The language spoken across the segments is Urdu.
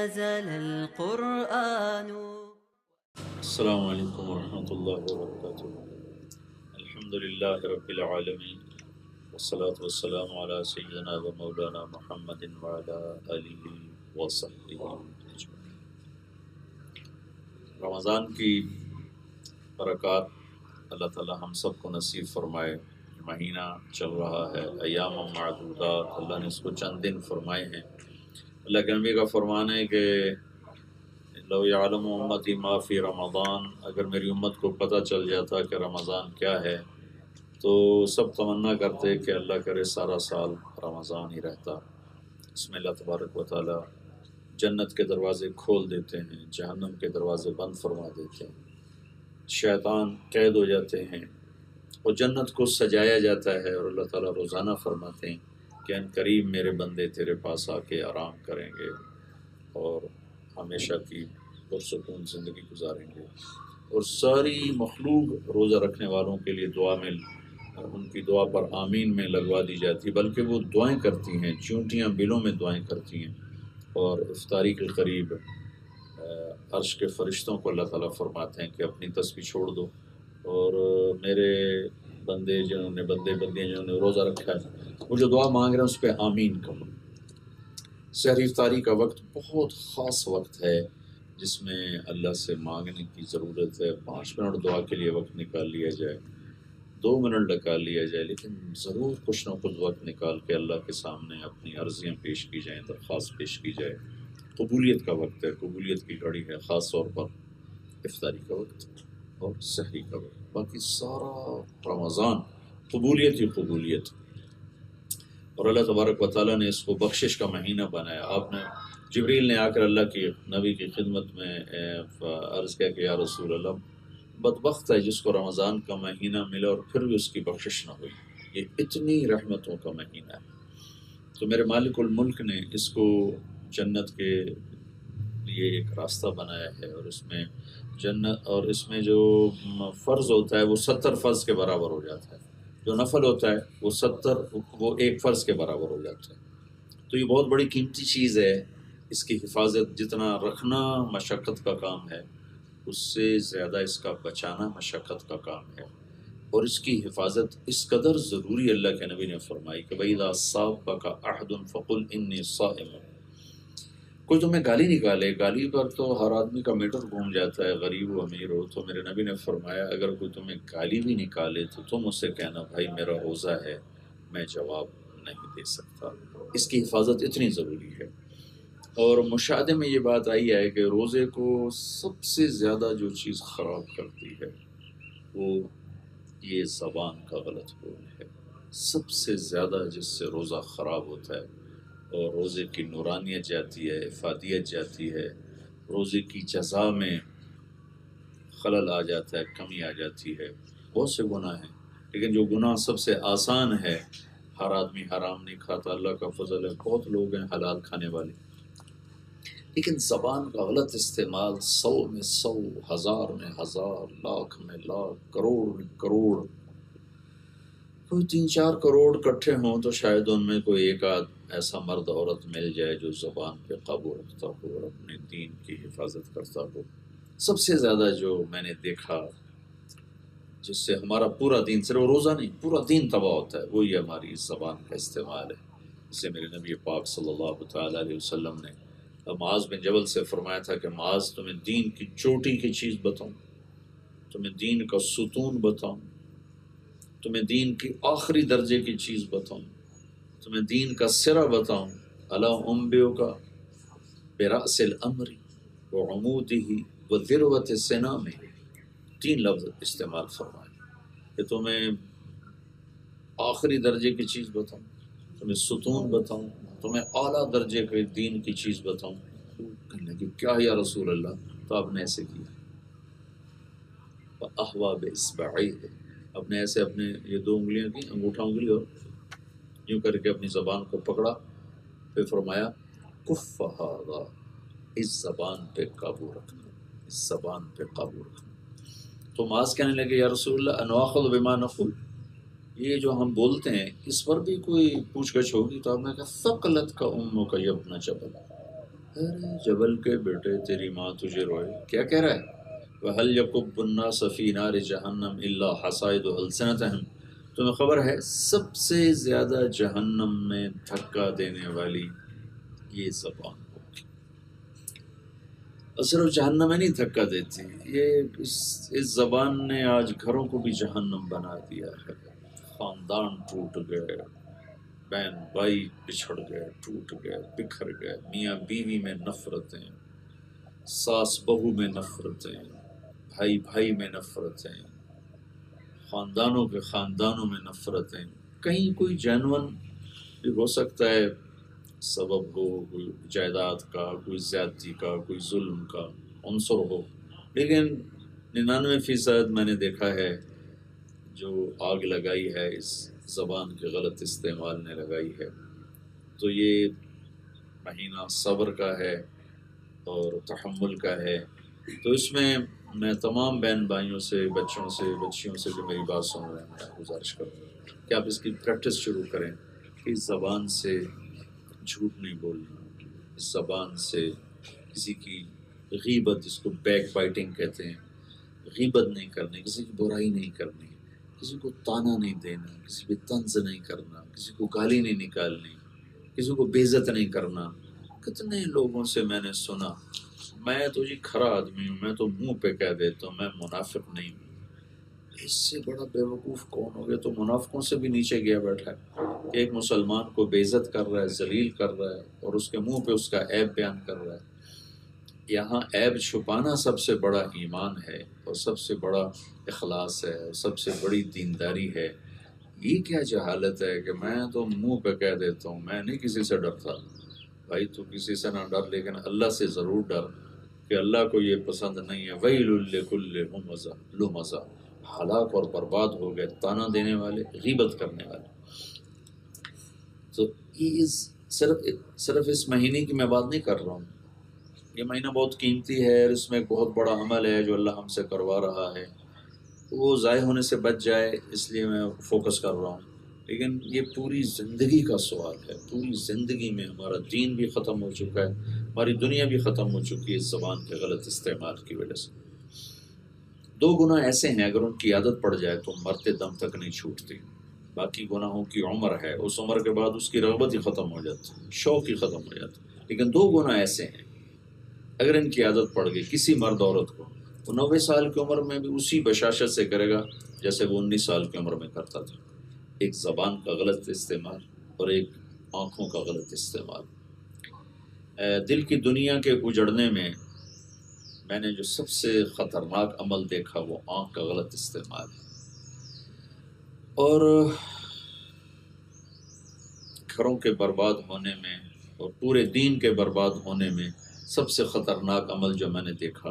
نزل القرآن. السلام علیکم ورحمۃ اللہ وبرکاتہ. الحمد للہ رب العالمین والصلاة والسلام علی سیدنا و مولانا محمد وعلی آلہ وصحبہ اجمعین. رمضان کی برکات اللہ تعالی ہم سب کو نصیب فرمائے. مہینہ چل رہا ہے، ایام معدودات، اللہ نے اس کو چند دن فرمائے ہیں. اللہ کے نبی کا فرمان ہے کہ لو یعلم امتی ما فی رمضان، اگر میری امت کو پتہ چل جاتا کہ رمضان کیا ہے تو سب تمنا کرتے کہ اللہ کرے سارا سال رمضان ہی رہتا. اس میں اللہ تبارک و تعالی جنت کے دروازے کھول دیتے ہیں، جہنم کے دروازے بند فرما دیتے ہیں، شیطان قید ہو جاتے ہیں اور جنت کو سجایا جاتا ہے. اور اللہ تعالیٰ روزانہ فرماتے ہیں کہ ان قریب میرے بندے تیرے پاس آ کے آرام کریں گے اور ہمیشہ کی پرسکون زندگی گزاریں گے. اور ساری مخلوق روزہ رکھنے والوں کے لیے دعا میں ان کی دعا پر آمین میں لگوا دی جاتی ہے، بلکہ وہ دعائیں کرتی ہیں، چونٹیاں بلوں میں دعائیں کرتی ہیں. اور افطاری کے قریب عرش کے فرشتوں کو اللہ تعالیٰ فرماتے ہیں کہ اپنی تسبیح چھوڑ دو اور میرے بندیاں جنہوں نے روزہ رکھا ہے وہ جو دعا مانگ رہے ہیں اس پہ آمین کہو. سحری افطاری کا وقت بہت خاص وقت ہے جس میں اللہ سے مانگنے کی ضرورت ہے. 5 منٹ دعا کے لیے وقت نکال لیا جائے، 2 منٹ نکال لیا جائے، لیکن ضرور کچھ نہ کچھ وقت نکال کے اللہ کے سامنے اپنی عرضیاں پیش کی جائیں، درخواست پیش کی جائے. قبولیت کا وقت ہے، قبولیت کی گھڑی ہے، خاص طور پر افطاری کا وقت اور سحری کا وقت. باقی سارا رمضان قبولیت ہی قبولیت. اور اللہ تبارک و تعالیٰ نے اس کو بخشش کا مہینہ بنایا. آپ نے جبریل نے آ کر اللہ کی نبی کی خدمت میں عرض کیا کہ یا رسول اللہ، بدبخت ہے جس کو رمضان کا مہینہ ملا اور پھر بھی اس کی بخشش نہ ہوئی. یہ اتنی رحمتوں کا مہینہ ہے. تو میرے مالک الملک نے اس کو جنت کے لیے ایک راستہ بنایا ہے. اور اس میں جنت اور اس میں جو فرض ہوتا ہے وہ 70 فرض کے برابر ہو جاتا ہے، جو نفل ہوتا ہے وہ 1 فرض کے برابر ہو جاتا ہے. تو یہ بہت بڑی قیمتی چیز ہے. اس کی حفاظت جتنا رکھنا مشقت کا کام ہے اس سے زیادہ اس کا بچانا مشقت کا کام ہے. اور اس کی حفاظت اس قدر ضروری اللہ کے نبی نے فرمائی کہ وَإِذَا صَابَكَ أَحَدٌ فَقُلْ إِنِّي صَائِمٌ. کوئی تمہیں گالی نکالے، گالی پر تو ہر آدمی کا میٹر گھوم جاتا ہے، غریب و امیر ہو. تو میرے نبی نے فرمایا اگر کوئی تمہیں گالی بھی نکالے تو تم اس سے کہنا بھائی میرا روزہ ہے، میں جواب نہیں دے سکتا. اس کی حفاظت اتنی ضروری ہے. اور مشاہدے میں یہ بات آئی ہے کہ روزے کو سب سے زیادہ جو چیز خراب کرتی ہے وہ یہ زبان کا غلط بول ہے. سب سے زیادہ جس سے روزہ خراب ہوتا ہے اور روزے کی نورانیت جاتی ہے، افادیت جاتی ہے، روزے کی جزا میں خلل آ جاتا ہے، کمی آ جاتی ہے. بہت سے گناہ ہیں لیکن جو گناہ سب سے آسان ہے، ہر آدمی حرام نہیں کھاتا، اللہ کا فضل ہے، بہت لوگ ہیں حلال کھانے والے، لیکن زبان کا غلط استعمال 100 میں 100، 1000 میں 1000، لاکھ میں لاکھ، کروڑ میں کروڑ. کوئی 3-4 کروڑ کٹھے ہوں تو شاید ان میں کوئی ایک آدھ ایسا مرد عورت مل جائے جو زبان پہ قابو رکھتا ہو اور اپنے دین کی حفاظت کرتا ہو. سب سے زیادہ جو میں نے دیکھا جس سے ہمارا پورا دین، صرف روزہ نہیں پورا دین تباہ ہوتا ہے، وہی ہماری اس زبان کا استعمال ہے. اس سے میرے نبی پاک صلی اللہ تعالیٰ علیہ وسلم نے معاذ بن جبل سے فرمایا تھا کہ معاذ تمہیں دین کی چوٹی کی چیز بتاؤں، تمہیں دین کا ستون بتاؤں، تمہیں دین کی آخری درجے کی چیز بتاؤں، تمہیں دین کا سرا بتاؤں. الا انبئک برأس الامر وعمودہ وذروۃ سنامہ. 3 لفظ استعمال فرمائے کہ تمہیں آخری درجے کی چیز بتاؤں، تمہیں ستون بتاؤں، تمہیں اعلیٰ درجے کے دین کی چیز بتاؤں. کہنے لگے کیا یا رسول اللہ؟ تو آپ نے ایسے کیا، فأحوى بإصبعيه، اپنے ایسے اپنے یہ 2 انگلیاں کی، انگوٹھا انگلی اور یوں کر کے اپنی زبان کو پکڑا، پھر فرمایا کف ھذا، اس زبان پہ قابو رکھنا، اس زبان پہ قابو رکھنا. تو معاذ کہنے لگے یا رسول اللہ انواخذ بما نقول، یہ جو ہم بولتے ہیں اس پر بھی کوئی پوچھ گچھ ہوگی؟ تو آپ نے کہا ثقلت کا امک یا ابن جبل، ارے جبل کے بیٹے تیری ماں تجھے روئے، کیا کہہ رہا ہے؟ وَهَلْ يَكُبُّ النَّاسَ فِي نَارِ جَهَنَّمَ إِلَّا حَصَائِدُ أَلْسِنَتِهِمْ، تمہیں خبر ہے سب سے زیادہ جہنم میں دھکا دینے والی یہ زبان ہوگی، اور صرف جہنم میں نہیں دھکا دیتی، یہ اس زبان نے آج گھروں کو بھی جہنم بنا دیا ہے، خاندان ٹوٹ گئے، بہن بھائی بچھڑ گئے، ٹوٹ گئے، بکھر گئے، میاں بیوی میں نفرتیں، ساس بہو میں نفرتیں، بھائی بھائی میں نفرتیں، خاندانوں کے خاندانوں میں نفرتیں، کہیں کوئی جینون بھی ہو سکتا ہے سبب ہو، کوئی جائیداد کا، کوئی زیادتی کا، کوئی ظلم کا عنصر ہو، لیکن 99% میں نے دیکھا ہے جو آگ لگائی ہے اس زبان کے غلط استعمال نے لگائی ہے، تو یہ مہینہ صبر کا ہے اور تحمل کا ہے۔ تو اس میں تمام بہن بھائیوں سے، بچوں سے، بچیوں سے جو میری بات سن رہے ہیں، میں گزارش کروں گا کہ آپ اس کی پریکٹس شروع کریں کہ اس زبان سے جھوٹ نہیں بولنا، اس زبان سے کسی کی غیبت، جس کو بیک بائٹنگ کہتے ہیں، غیبت نہیں کرنی، کسی کی برائی نہیں کرنی، کسی کو تانا نہیں دینا، کسی پہ طنز نہیں کرنا، کسی کو گالی نہیں نکالنی، کسی کو بے عزت نہیں کرنا۔ کتنے لوگوں سے میں نے سنا، میں تو جی کھرا آدمی ہوں، میں تو منہ پہ کہہ دیتا ہوں میں منافق نہیں ہوں۔ اس سے بڑا بیوقوف کون ہو گیا؟ تو منافقوں سے بھی نیچے گیا بیٹھا ہے کہ ایک مسلمان کو بے عزت کر رہا ہے، ذلیل کر رہا ہے، اور اس کے منہ پہ اس کا عیب بیان کر رہا ہے۔ یہاں عیب چھپانا سب سے بڑا ایمان ہے، اور سب سے بڑا اخلاص ہے، اور سب سے بڑی دینداری ہے۔ یہ کیا جہالت ہے کہ میں تو منہ پہ کہہ دیتا ہوں، میں نہیں کسی سے ڈرتا۔ بھائی تو کسی سے نہ ڈر، لیکن اللہ سے ضرور ڈر کہ اللہ کو یہ پسند نہیں ہے۔ ویل لکل ہمزہ لمزہ، ہلاک اور برباد ہو گئے تانا دینے والے، غیبت کرنے والے۔ تو یہ صرف اس مہینے کی میں بات نہیں کر رہا ہوں، یہ مہینہ بہت قیمتی ہے، اور اس میں ایک بہت بڑا عمل ہے جو اللہ ہم سے کروا رہا ہے، وہ ضائع ہونے سے بچ جائے اس لیے میں فوکس کر رہا ہوں۔ لیکن یہ پوری زندگی کا سوال ہے، پوری زندگی میں ہمارا دین بھی ختم ہو چکا ہے، ہماری دنیا بھی ختم ہو چکی ہے اس زبان کے غلط استعمال کی وجہ سے۔ 2 گناہ ایسے ہیں اگر ان کی عادت پڑ جائے تو مرتے دم تک نہیں چھوٹتی۔ باقی گناہوں کی عمر ہے، اس عمر کے بعد اس کی رغبت ہی ختم ہو جاتی، شوق ہی ختم ہو جاتا، لیکن 2 گناہ ایسے ہیں اگر ان کی عادت پڑ گئی کسی مرد عورت کو، وہ 90 سال کی عمر میں بھی اسی بشاشت سے کرے گا جیسے وہ 19 سال کی عمر میں کرتا تھا۔ ایک زبان کا غلط استعمال اور ایک آنکھوں کا غلط استعمال۔ دل کی دنیا کے اجڑنے میں نے جو سب سے خطرناک عمل دیکھا وہ آنکھ کا غلط استعمال ہے، اور گھروں کے برباد ہونے میں اور پورے دین کے برباد ہونے میں سب سے خطرناک عمل جو میں نے دیکھا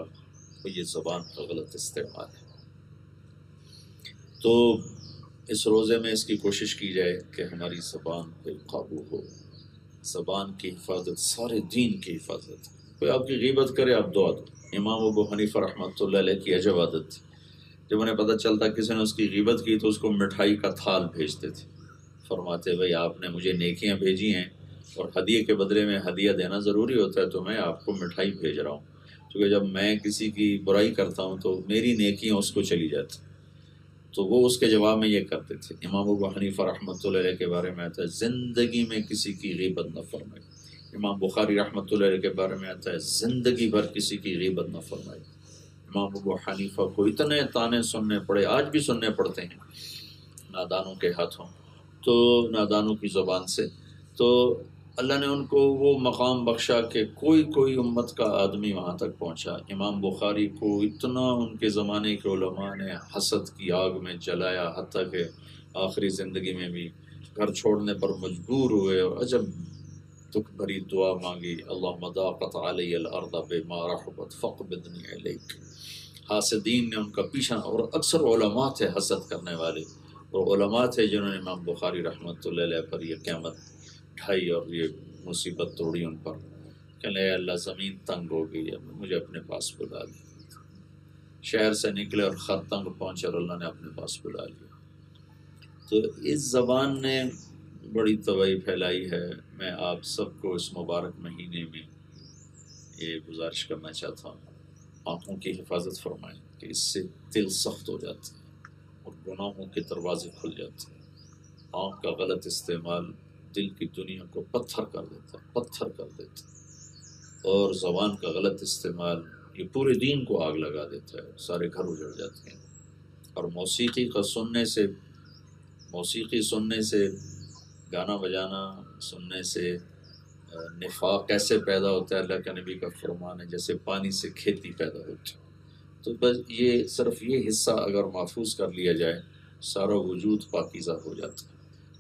وہ یہ زبان کا غلط استعمال ہے۔ تو اس روزے میں اس کی کوشش کی جائے کہ ہماری زبان پہ قابو ہو، زبان کی حفاظت سارے دین کی حفاظت۔ کوئی آپ کی غیبت کرے آپ دعا دو۔ امام ابو حنیفہ رحمۃ اللہ علیہ کی عجب عادت تھی، جب انہیں پتہ چلتا کسی نے اس کی غیبت کی تو اس کو مٹھائی کا تھال بھیجتے تھے، فرماتے بھائی آپ نے مجھے نیکیاں بھیجی ہیں اور ہدیے کے بدلے میں ہدیہ دینا ضروری ہوتا ہے، تو میں آپ کو مٹھائی بھیج رہا ہوں، کیونکہ جب میں کسی کی برائی کرتا ہوں تو میری نیکیاں اس کو چلی جاتی، تو وہ اس کے جواب میں یہ کرتے تھے۔ امام ابو حنیفہ رحمۃ اللہ علیہ کے بارے میں آتا ہے زندگی میں کسی کی غیبت نہ فرمائے۔ امام بخاری رحمۃ اللہ علیہ کے بارے میں آتا ہے زندگی بھر کسی کی غیبت نہ فرمائے۔ امام ابو حنیفہ کو اتنے تانے سننے پڑے، آج بھی سننے پڑتے ہیں نادانوں کے ہاتھوں، تو نادانوں کی زبان سے، تو اللہ نے ان کو وہ مقام بخشا کہ کوئی امت کا آدمی وہاں تک پہنچا۔ امام بخاری کو اتنا ان کے زمانے کے علماء نے حسد کی آگ میں جلایا، حتیٰ کہ آخری زندگی میں بھی گھر چھوڑنے پر مجبور ہوئے اور عجب دکھ بھری دعا مانگی، اللہم ضاقت علی الارض بما رحبت فاقبضنی الیک۔ حاسدین نے ان کا پیچھا، اور اکثر علماء تھے حسد کرنے والے، اور علماء تھے جنہوں نے امام بخاری رحمۃ اللہ علیہ پر یہ قیامت ڈھائی اور یہ مصیبت توڑی ان پر، کہ اے اللہ زمین تنگ ہو گئی ہے، مجھے اپنے پاس بلا لیا۔ شہر سے نکلے اور خط تنگ پہنچے اور اللہ نے اپنے پاس بلا لیا۔ تو اس زبان نے بڑی تباہی پھیلائی ہے۔ میں آپ سب کو اس مبارک مہینے میں یہ گزارش کرنا چاہتا ہوں، آنکھوں کی حفاظت فرمائیں کہ اس سے دل سخت ہو جاتا ہے اور گناہوں کے دروازے کھل جاتے ہیں۔ آنکھ کا غلط استعمال دل کی دنیا کو پتھر کر دیتا ہے، پتھر کر دیتا ہے، اور زبان کا غلط استعمال یہ پورے دین کو آگ لگا دیتا ہے، سارے گھر اجڑ جاتے ہیں۔ اور موسیقی سننے سے گانا بجانا سننے سے نفاق کیسے پیدا ہوتا ہے؟ اللہ کے نبی کا فرمان ہے جیسے پانی سے کھیتی پیدا ہوتی ہے۔ تو بس یہ صرف یہ حصہ اگر محفوظ کر لیا جائے سارا وجود پاکیزہ ہو جاتا ہے۔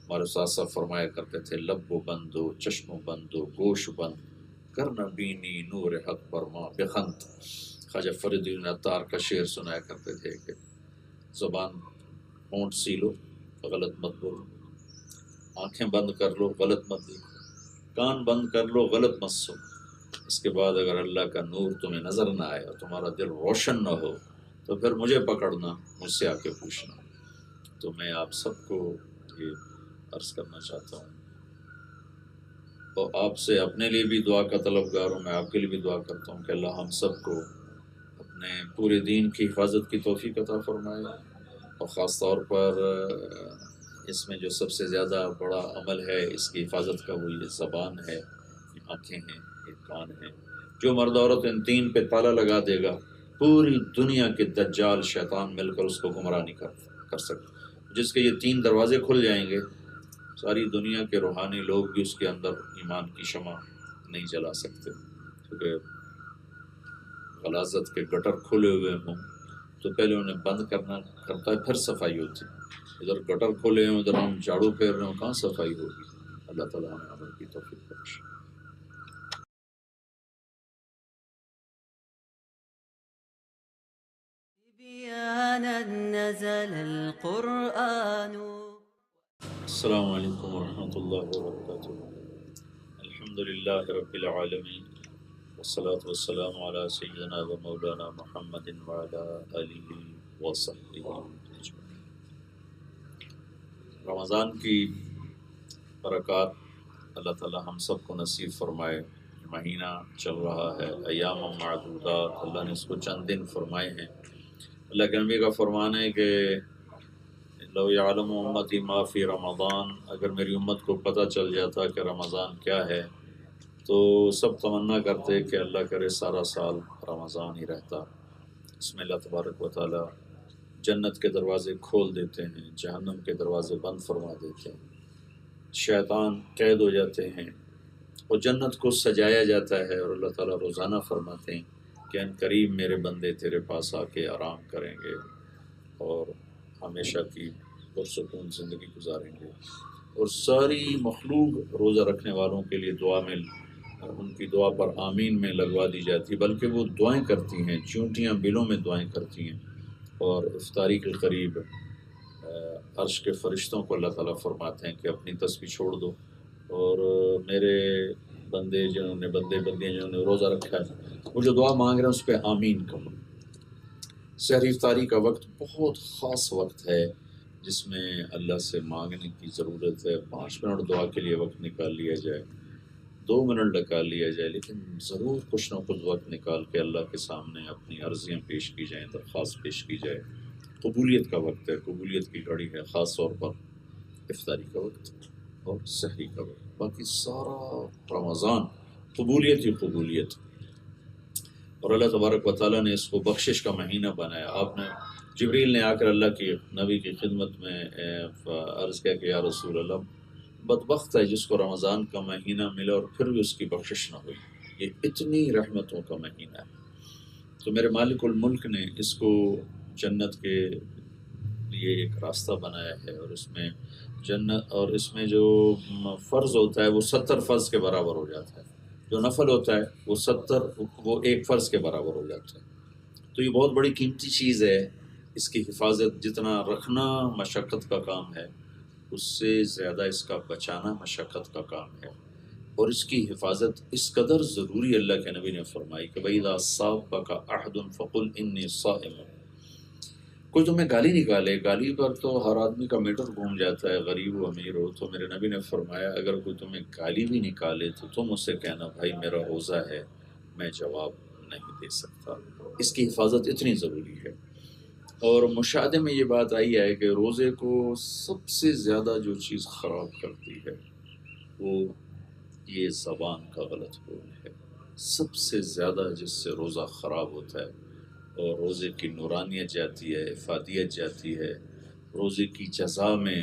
ہمارے استاد صاحب فرمایا کرتے تھے لب و بند ہو، چشم و بند ہو، گوش بند کرنا بینی نور حق برما بخند۔ خواجہ فرید الدین عطار کا شعر سنایا کرتے تھے کہ زبان ہونٹ سیلو غلط مت بولو، آنکھیں بند کر لو غلط مت دیکھو، کان بند کر لو غلط مت سنو۔ اس کے بعد اگر اللہ کا نور تمہیں نظر نہ آئے اور تمہارا دل روشن نہ ہو تو پھر مجھے پکڑنا، مجھ سے آ کے پوچھنا۔ تو میں آپ سب کو یہ عرض کرنا چاہتا ہوں اور آپ سے اپنے لیے بھی دعا کا طلبگار ہوں، میں آپ کے لیے بھی دعا کرتا ہوں کہ اللہ ہم سب کو اپنے پورے دین کی حفاظت کی توفیق عطا فرمائے، اور خاص طور پر اس میں جو سب سے زیادہ بڑا عمل ہے اس کی حفاظت کا وہ یہ زبان ہے، یہ آنکھیں ہیں، یہ کان ہیں۔ جو مرد عورت ان تین پہ تالا لگا دے گا پوری دنیا کے دجال شیطان مل کر اس کو گمراہ نہیں کر سکتے۔ جس کے یہ تین دروازے کھل جائیں گے ساری دنیا کے روحانی لوگ بھی اس کے اندر ایمان کی شمع نہیں جلا سکتے، کیونکہ غلاظت کے گٹر کھلے ہوئے ہوں تو پہلے انہیں بند کرنا کرتا ہے، پھر صفائی ہوتی ہے۔ ادھر گٹر کھولے ہیں ادھر ہم جھاڑو پھیر رہے ہوں، کہاں صفائی ہوگی؟ اللہ تعالیٰ ہمیں عمل کی توفیق بخشے۔ بيانا نزل القرآن. السلام علیکم ورحمۃ اللہ وبرکاتہ۔ الحمد للہ رب العالمین والصلاة والسلام علی سیدنا و مولانا محمد وعلی آلہ وصحبہ اجمعین۔ رمضان کی برکات اللہ تعالی ہم سب کو نصیب فرمائے۔ مہینہ چل رہا ہے، ایام معدودات، اللہ نے اس کو چند دن فرمائے ہیں۔ اللہ کے نبی کا فرمان ہے کہ لو یعلم امتی ما فی رمضان، اگر میری امت کو پتہ چل جاتا کہ رمضان کیا ہے تو سب تمنا کرتے کہ اللہ کرے سارا سال رمضان ہی رہتا۔ اس میں اللہ تبارک و تعالی جنت کے دروازے کھول دیتے ہیں، جہنم کے دروازے بند فرما دیتے ہیں، شیطان قید ہو جاتے ہیں اور جنت کو سجایا جاتا ہے، اور اللہ تعالیٰ روزانہ فرماتے ہیں کہ ان قریب میرے بندے تیرے پاس آ کے آرام کریں گے اور ہمیشہ کی پرسکون زندگی گزاریں گے۔ اور ساری مخلوق روزہ رکھنے والوں کے لیے دعا میں ان کی دعا پر آمین میں لگوا دی جاتی، بلکہ وہ دعائیں کرتی ہیں، چونٹیاں بلوں میں دعائیں کرتی ہیں، اور افطاری کے قریب عرش کے فرشتوں کو اللہ تعالیٰ فرماتے ہیں کہ اپنی تسبیح چھوڑ دو اور میرے بندے بندیاں جنہوں نے روزہ رکھا ہے وہ جو دعا مانگ رہے ہیں اس پہ آمین کہو۔ سحری افطاری کا وقت بہت خاص وقت ہے جس میں اللہ سے مانگنے کی ضرورت ہے۔ 5 منٹ دعا کے لیے وقت نکال لیا جائے، 2 منٹ نکال لیا جائے، لیکن ضرور کچھ نہ کچھ وقت نکال کے اللہ کے سامنے اپنی عرضیاں پیش کی جائیں، درخواست پیش کی جائے۔ قبولیت کا وقت ہے، قبولیت کی گھڑی ہے، خاص طور پر افطاری کا وقت اور سحری کا وقت۔ باقی سارا رمضان قبولیت ہی قبولیت، اور اللہ تبارک و تعالیٰ نے اس کو بخشش کا مہینہ بنایا۔ آپ نے جبریل نے آ کر اللہ کی نبی کی خدمت میں عرض کیا کہ یا رسول اللہ، بدبخت ہے جس کو رمضان کا مہینہ ملا اور پھر بھی اس کی بخشش نہ ہوئی، یہ اتنی رحمتوں کا مہینہ ہے۔ تو میرے مالک الملک نے اس کو جنت کے لیے ایک راستہ بنایا ہے، اور اس میں جنت، اور اس میں جو فرض ہوتا ہے وہ 70 فرض کے برابر ہو جاتا ہے، جو نفل ہوتا ہے وہ 1 فرض کے برابر ہو جاتا ہے۔ تو یہ بہت بڑی قیمتی چیز ہے، اس کی حفاظت جتنا رکھنا مشقت کا کام ہے اس سے زیادہ اس کا بچانا مشقت کا کام ہے، اور اس کی حفاظت اس قدر ضروری اللہ کے نبی نے فرمائی کہ وَإِذَا صَابَكَ أَحَدٌ فَقُلْ إِنِّي صَائِمٌ۔ کوئی تمہیں گالی نکالے، گالی پر تو ہر آدمی کا میٹر گھوم جاتا ہے، غریب ہو امیر ہو، تو میرے نبی نے فرمایا اگر کوئی تمہیں گالی بھی نکالے تو تم اسے کہنا بھائی میرا روزہ ہے، میں جواب نہیں دے سکتا۔ اس کی حفاظت اتنی ضروری ہے۔ اور مشاہدے میں یہ بات آئی ہے کہ روزے کو سب سے زیادہ جو چیز خراب کرتی ہے وہ یہ زبان کا غلط بول ہے۔ سب سے زیادہ جس سے روزہ خراب ہوتا ہے اور روزے کی نورانیت جاتی ہے، افادیت جاتی ہے، روزے کی جزا میں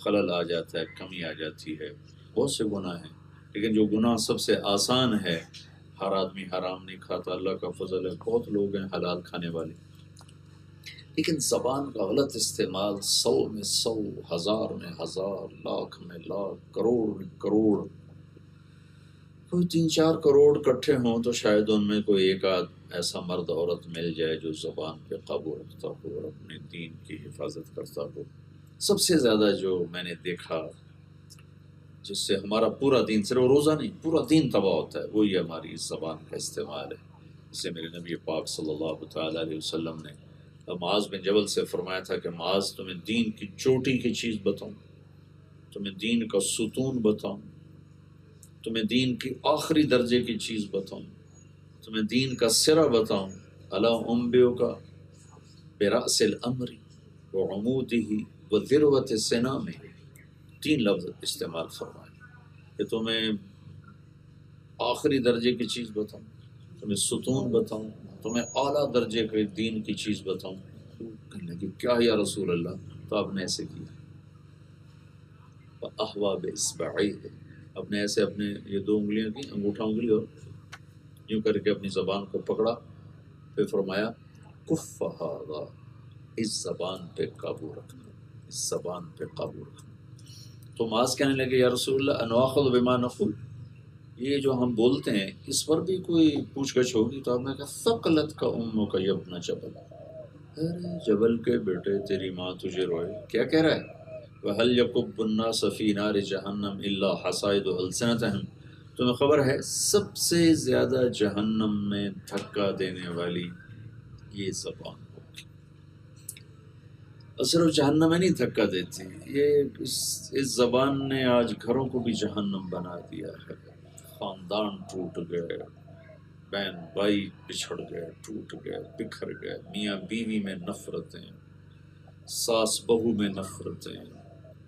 خلل آ جاتا ہے، کمی آ جاتی ہے۔ بہت سے گناہ ہیں، لیکن جو گناہ سب سے آسان ہے، ہر آدمی حرام نہیں کھاتا، اللہ کا فضل ہے، بہت لوگ ہیں حلال کھانے والے، لیکن زبان کا غلط استعمال 100 میں 100، 1000 میں 1000، لاکھ میں لاکھ، کروڑ میں کروڑ۔ کوئی 3-4 کروڑ کٹھے ہوں تو شاید ان میں کوئی ایک آدھ ایسا مرد عورت مل جائے جو زبان پہ قابو رکھتا ہو اور اپنے دین کی حفاظت کرتا ہو۔ سب سے زیادہ جو میں نے دیکھا جس سے ہمارا پورا دین، صرف روزہ نہیں، پورا دین تباہ ہوتا ہے، وہی ہماری اس زبان کا استعمال ہے۔ جس سے میرے نبی پاک صلی اللہ تعالیٰ علیہ وسلم نے معاذ بن جبل سے فرمایا تھا کہ معاذ تمہیں دین کی چوٹی کی چیز بتاؤں، تمہیں دین کا ستون بتاؤں، تمہیں دین کی آخری درجے کی چیز بتاؤں، تمہیں دین کا سرا بتاؤں، الا انبئک برأس الامر وعمودہ وذروۃ سنامہ۔ 3 لفظ استعمال فرمائے کہ تمہیں آخری درجے کی چیز بتاؤں، تمہیں ستون بتاؤں، تمہیں اعلیٰ درجے کے دین کی چیز بتاؤں۔ کہنے لگے کیا یا رسول اللہ؟ تو آپ نے ایسے کیا، فأحویٰ بإصبعیہ، آپ نے ایسے اپنے یہ 2 انگلیاں کی، انگوٹھا انگلی اور یوں کر کے اپنی زبان کو پکڑا، پھر فرمایا کف ھذا، اس زبان پہ قابو رکھنا، اس زبان پہ قابو رکھنا۔ تو معاذ کہنے لگے یا رسول اللہ انواخذ بما نقول، یہ جو ہم بولتے ہیں اس پر بھی کوئی پوچھ گچھ ہوگی؟ تو آپ نے کہا ثقلت کا امک یا ابن جبل، ارے جبل کے بیٹے تیری ماں تجھے روئے، کیا کہہ رہا ہے؟ وَهَلْ يَكُبُّ النَّاسَ فِي نَارِ جَهَنَّمْ إِلَّا حَصَائِدُ أَلْسِنَتِهِمْ، تمہیں خبر ہے سب سے زیادہ جہنم میں دھکا دینے والی یہ زبان ہوگی، اور صرف جہنم میں نہیں دھکا دیتی، یہ اس زبان نے آج گھروں کو بھی جہنم بنا دیا ہے۔ خاندان ٹوٹ گئے، بہن بھائی بچھڑ گئے، ٹوٹ گئے، بکھر گئے، میاں بیوی میں نفرتیں، ساس بہو میں نفرتیں،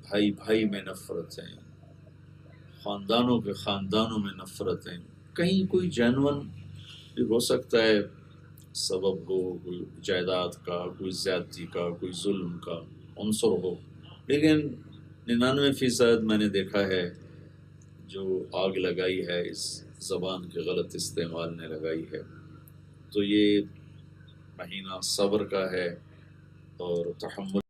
بھائی بھائی میں نفرتیں، خاندانوں کے خاندانوں میں نفرتیں۔ کہیں کوئی جینون بھی ہو سکتا ہے سبب ہو، کوئی جائیداد کا، کوئی زیادتی کا، کوئی ظلم کا عنصر ہو، لیکن 99% میں نے دیکھا ہے جو آگ لگائی ہے اس زبان کے غلط استعمال نے لگائی ہے۔ تو یہ مہینہ صبر کا ہے اور تحمل